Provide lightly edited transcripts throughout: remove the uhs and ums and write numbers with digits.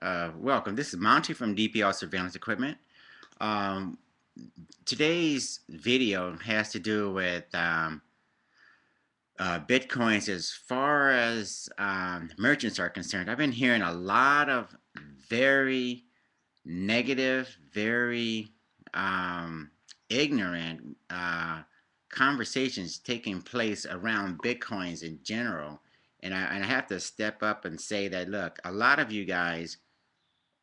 Welcome. This is Monty from DPL Surveillance Equipment. Um, Today's video has to do with Bitcoins as far as merchants are concerned. I've been hearing a lot of very negative, very um, ignorant conversations taking place around Bitcoins in general. And I have to step up and say that, look, a lot of you guys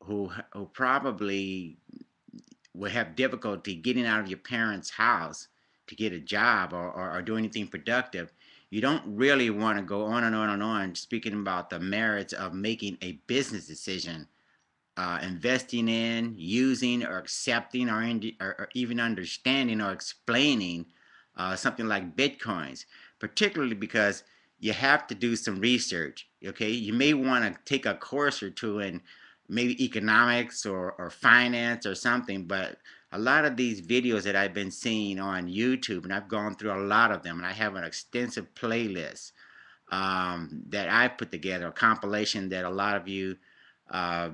who probably will have difficulty getting out of your parents' house to get a job or do anything productive, you don't really want to go on and on and on speaking about the merits of making a business decision, investing in, using, or accepting, or even understanding or explaining something like Bitcoins, particularly because you have to do some research. Okay, you may want to take a course or two in maybe economics or finance or something, but a lot of these videos that I've been seeing on YouTube, and I've gone through a lot of them, and I have an extensive playlist that I put together, a compilation that a lot of you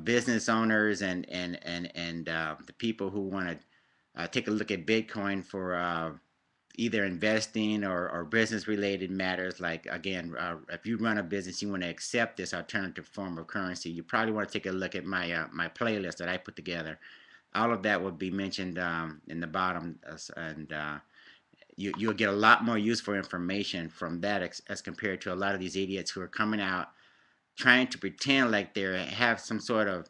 business owners and the people who want to take a look at Bitcoin for either investing or business related matters. Like again, if you run a business, you want to accept this alternative form of currency, you probably want to take a look at my playlist that I put together. All of that will be mentioned in the bottom, and you'll get a lot more useful information from that as compared to a lot of these idiots who are coming out trying to pretend like they have some sort of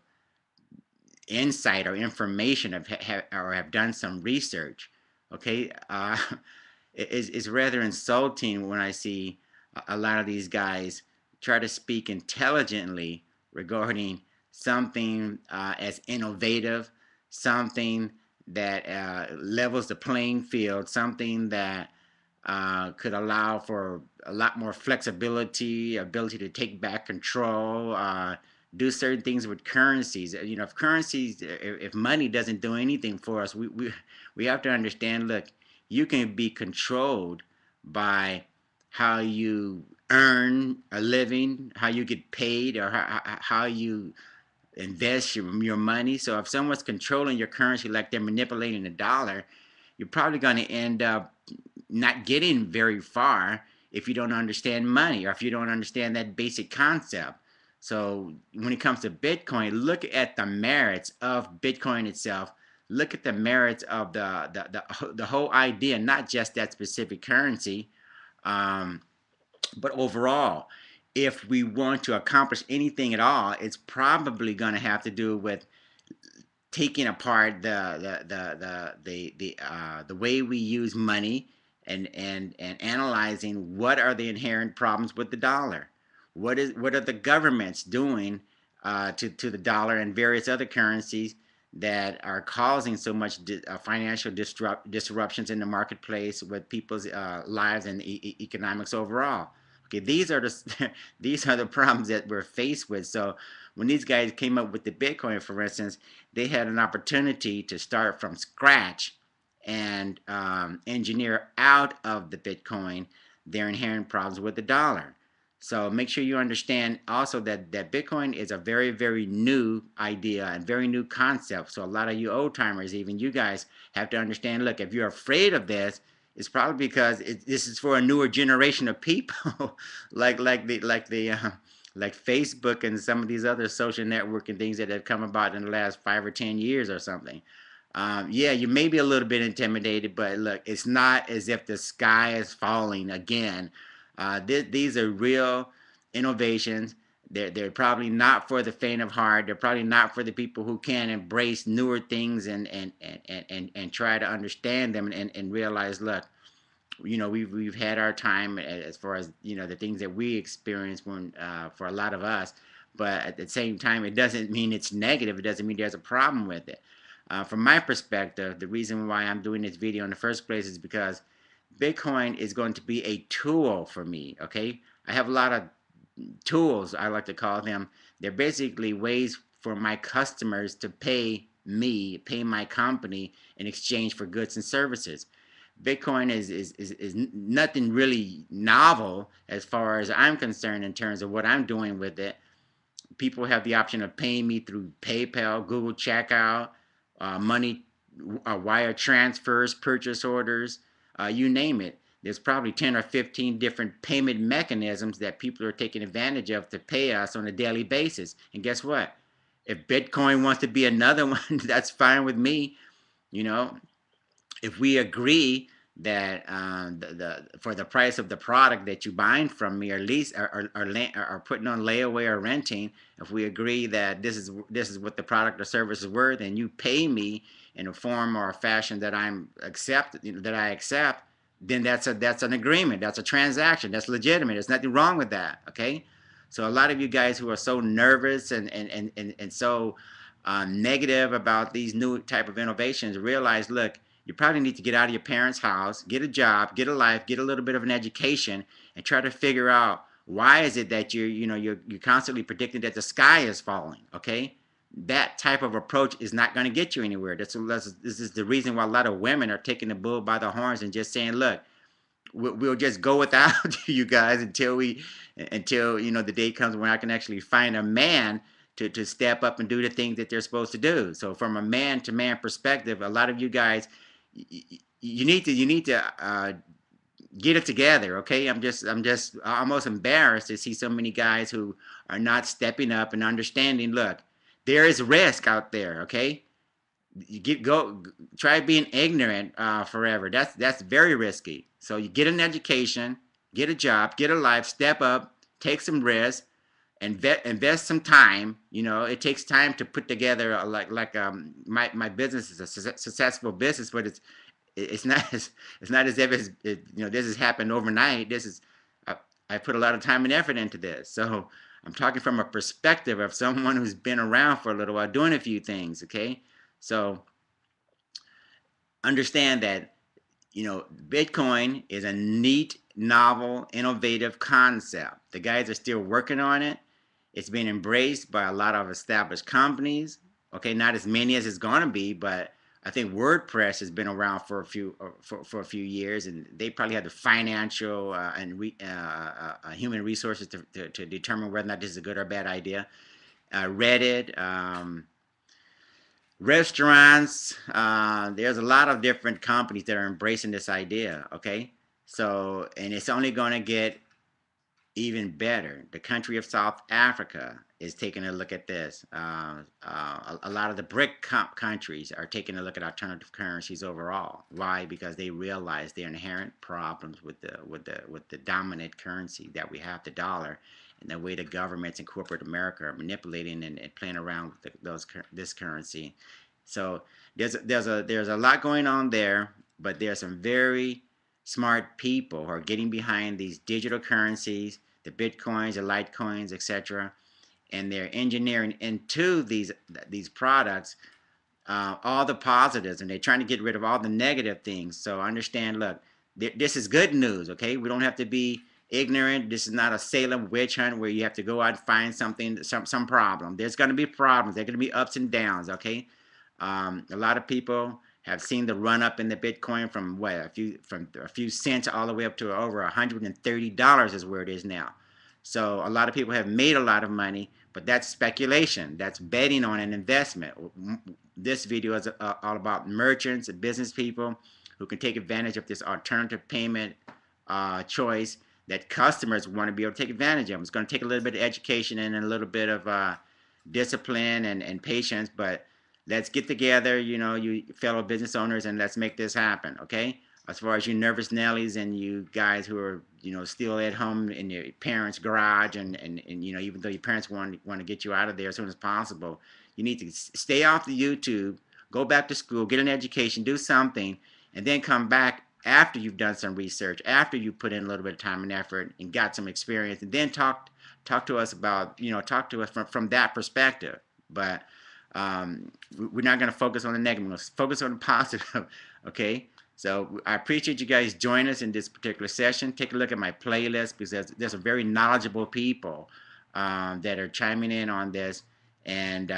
insight or information or have done some research. Okay, it's rather insulting when I see a lot of these guys try to speak intelligently regarding something as innovative, something that levels the playing field, something that could allow for a lot more flexibility, ability to take back control, do certain things with currencies. You know, if money doesn't do anything for us, we have to understand. Look, you can be controlled by how you earn a living, how you get paid, or how you invest your money. So if someone's controlling your currency like they're manipulating the dollar, you're probably going to end up not getting very far if you don't understand money or if you don't understand that basic concept. So when it comes to Bitcoin, look at the merits of Bitcoin itself. Look at the merits of the whole idea, not just that specific currency, um, but overall. If we want to accomplish anything at all, it's probably going to have to do with taking apart the way we use money and analyzing what are the inherent problems with the dollar. What are the governments doing to the dollar and various other currencies that are causing so much financial disruptions in the marketplace with people's lives and economics overall. Okay, these are the these are the problems that we're faced with. So when these guys came up with the Bitcoin, for instance, they had an opportunity to start from scratch and engineer out of the Bitcoin their inherent problems with the dollar. So make sure you understand also that Bitcoin is a very, very new idea and very new concept. So a lot of you old timers, even you guys, have to understand. Look, if you're afraid of this, it's probably because this is for a newer generation of people, like Facebook and some of these other social networking things that have come about in the last 5 or 10 years or something. Yeah, you may be a little bit intimidated, but look, it's not as if the sky is falling again. These are real innovations. They're probably not for the faint of heart. They're probably not for the people who can embrace newer things and try to understand them and realize, look, you know, we've had our time as far as, you know, the things that we experience when for a lot of us, but at the same time it doesn't mean it's negative. It doesn't mean there's a problem with it. From my perspective, the reason why I'm doing this video in the first place is because Bitcoin is going to be a tool for me. Okay, I have a lot of tools, I like to call them. They're basically ways for my customers to pay me, pay my company in exchange for goods and services. Bitcoin is nothing really novel as far as I'm concerned in terms of what I'm doing with it. People have the option of paying me through PayPal, Google Checkout, money, wire transfers, purchase orders, you name it. There's probably 10 or 15 different payment mechanisms that people are taking advantage of to pay us on a daily basis. And guess what? If Bitcoin wants to be another one, that's fine with me. You know, if we agree that for the price of the product that you buying from me, or lease, or putting on layaway or renting, if we agree that this is what the product or service is worth, and you pay me in a form or a fashion that I accept, then that's an agreement, that's a transaction, that's legitimate. There's nothing wrong with that. Okay, so a lot of you guys who are so nervous and so negative about these new type of innovations realize, look, you probably need to get out of your parents' house, get a job, get a life, get a little bit of an education, and try to figure out why is it that you're constantly predicting that the sky is falling. Okay, that type of approach is not going to get you anywhere. This is the reason why a lot of women are taking the bull by the horns and just saying, look, we'll just go without you guys until the day comes when I can actually find a man to step up and do the things that they're supposed to do. So from a man to man perspective, a lot of you guys, you need to get it together. Okay, I'm just almost embarrassed to see so many guys who are not stepping up and understanding. Look, there is risk out there. Okay, try being ignorant forever. That's very risky. So you get an education, get a job, get a life, step up, take some risks, and invest some time. It takes time to put together my business is a successful business, but it's not as if this has happened overnight. I put a lot of time and effort into this. So I'm talking from a perspective of someone who's been around for a little while doing a few things. Okay, so understand that Bitcoin is a neat, novel, innovative concept. The guys are still working on it. It's been embraced by a lot of established companies. Okay, not as many as it's gonna be, but I think WordPress has been around for a few years, and they probably have the financial and human resources to determine whether or not this is a good or bad idea. Reddit, restaurants. There's a lot of different companies that are embracing this idea. Okay, so and it's only going to get even better. The country of South Africa is taking a look at this. A lot of the BRIC countries are taking a look at alternative currencies overall. Why? Because they realize the inherent problems with the dominant currency that we have, the dollar, and the way the governments in corporate America are manipulating and playing around with this currency. So there's a lot going on there, but there's some very smart people who are getting behind these digital currencies, the bitcoins, the litecoins, etc., and they're engineering into these products all the positives, and they're trying to get rid of all the negative things. So understand, look, this is good news. Okay, we don't have to be ignorant. This is not a Salem witch hunt where you have to go out and find some problem. There's going to be problems. There's going to be ups and downs. Okay, a lot of people have seen the run up in the Bitcoin from a few cents all the way up to over $130 is where it is now. So a lot of people have made a lot of money, but that's speculation. That's betting on an investment. This video is all about merchants and business people who can take advantage of this alternative payment choice that customers want to be able to take advantage of. It's going to take a little bit of education and a little bit of discipline and patience, but let's get together, you fellow business owners, and let's make this happen. Okay, as far as you nervous Nellies and you guys who are still at home in your parents' garage, and even though your parents want to get you out of there as soon as possible, you need to stay off the YouTube, go back to school, get an education, do something, and then come back after you've done some research, after you put in a little bit of time and effort and got some experience, and then talk to us about talk to us from that perspective. But we're not going to focus on the negative. We're going to focus on the positive. Okay, so I appreciate you guys joining us in this particular session. Take a look at my playlist, because there's some very knowledgeable people that are chiming in on this, and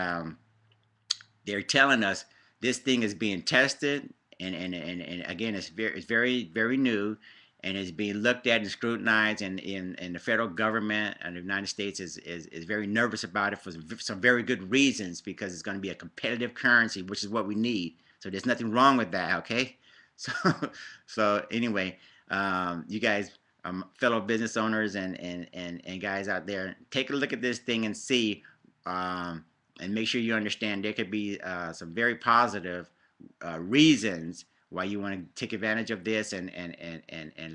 they're telling us this thing is being tested, and again, it's very very new, and is being looked at and scrutinized, and in the federal government and the United States is very nervous about it for some very good reasons, because it's going to be a competitive currency, which is what we need. So there's nothing wrong with that, okay? So so anyway, you guys, fellow business owners and guys out there, take a look at this thing and see, um, and make sure you understand there could be some very positive reasons why you want to take advantage of this, and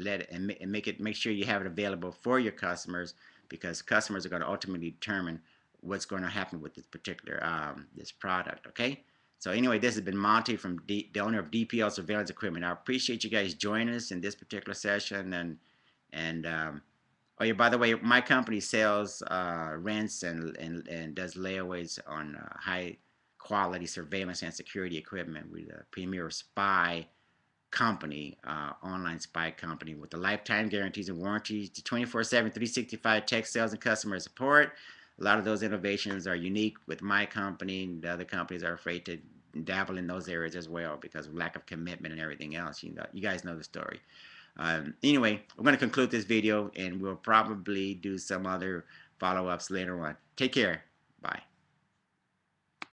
let it, and make sure you have it available for your customers, because customers are going to ultimately determine what's going to happen with this particular this product. Okay. So anyway, this has been Monty from the owner of DPL Surveillance Equipment. I appreciate you guys joining us in this particular session, and oh yeah, by the way, my company sells, rents, and does layaways on high quality surveillance and security equipment. We're the premier spy company, online spy company, with the lifetime guarantees and warranties, the 24/7, 365 tech sales and customer support. A lot of those innovations are unique with my company. The other companies are afraid to dabble in those areas as well because of lack of commitment and everything else. You guys know the story. Anyway, we're going to conclude this video, and we'll probably do some other follow-ups later on. Take care. Bye.